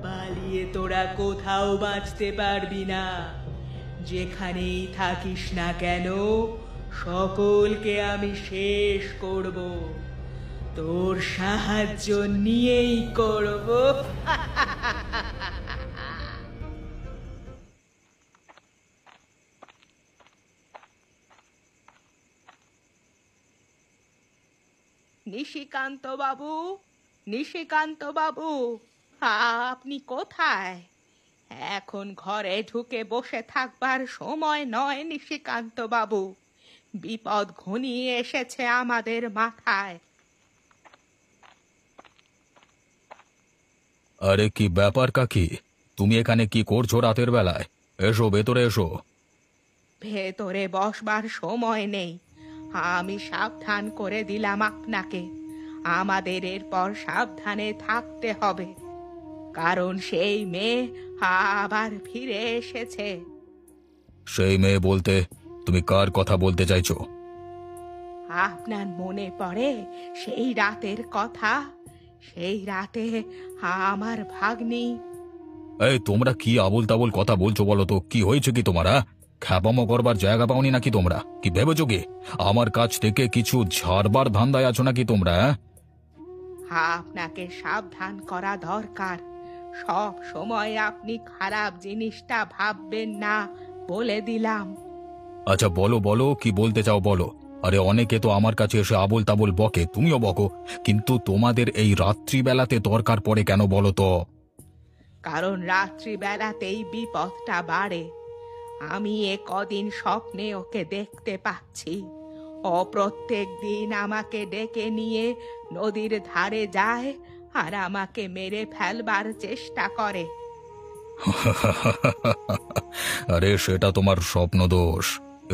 পালিয়ে তোরা কোথাও বাঁচতে পারবি না। যেখানেই থাকিস না কেন, সকলকে আমি শেষ করব। তোর সাহায্য নিয়েই করব। নিশিকান্ত বাবু, নিশিকান্ত বাবু, আপনি কোথায়? এখন ঘরে ঢুকে বসে থাকবার সময় নয় নিশিকান্ত বাবু। বিপদ ঘনিয়ে এসেছে আমাদের মাথায়। আরে কি ব্যাপার কাকি? তুমি এখানে কি করছো রাতের বেলায়? এসো, ভেতরে এসো। ভেতরে বসবার সময় নেই। আমি সাবধান করে দিলাম আপনাকে। আমাদের এরপর সাবধানে থাকতে হবে, কারণ সেই মেয়ে আবার ফিরে এসেছে। সেই মেয়ে বলতে তুমি কার কথা বলতে চাইছো? আপনার মনে পড়ে সেই রাতের কথা? সেই রাতে আমার ভাগ্নি। এই তোমরা কি আবোল তাবোল কথা বলছো বলো তো? কি হয়েছে কি তোমার? খ্যাপামো করবার জায়গা পাওনি নাকি তোমরা? কি ভেবেছো কি আমার কাছ থেকে কিছু ঝাড়বার ধান্দায় আছো নাকি তোমরা? আপনাকে সাবধান করা দরকার। সব সময় আপনি খারাপ জিনিসটা ভাববেন না, বলে দিলাম। আচ্ছা বলো বলো, কি বলতে চাও বলো। আরে অনেকে তো আমার কাছে এসে আবোল তাবোল বকে, তুমিও বকো, কিন্তু তোমাদের এই রাত্রিবেলাতে দরকার পড়ে কেন বলো তো? কারণ রাত্রিবেলাতেই বিপদটা বাড়ে। আমি এ কদিন স্বপ্নে ওকে দেখতে পাচ্ছি। ও প্রত্যেক দিন আমাকে ডেকে নিয়ে নদীর ধারে যায় আর আমাকে মেরে ফেলবার চেষ্টা করে। আরে সেটা তোমার স্বপ্ন দোষ,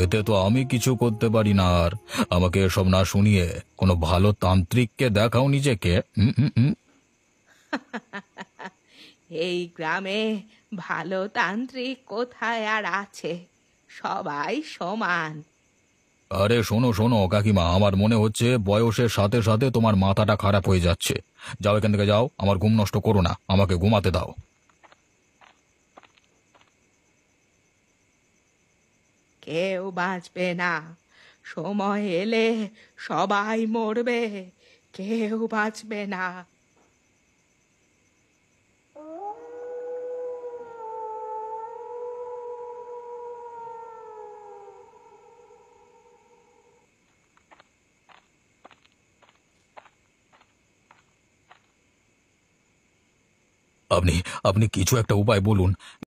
এতে তো আমি কিছু করতে পারি না। আর আমাকে এসব না শুনিয়ে কোনো ভালো তান্ত্রিককে দেখাও নিজেকে। হুম হুম হুম। এই গ্রামে ভালো তান্ত্রিক কোথায় আর আছে? সবাই সমান। আরে শোনো শোনো কাকিমা, আমার মনে হচ্ছে বয়সের সাথে সাথে তোমার মাথাটা খারাপ হয়ে যাচ্ছে। যাও এখান থেকে যাও, আমার ঘুম নষ্ট করো না, আমাকে ঘুমাতে দাও। কেউ বাঁচবে না। সময় এলে সবাই মরবে, কেউ বাঁচবে না। আপনি আপনি কিছু একটা উপায় বলুন।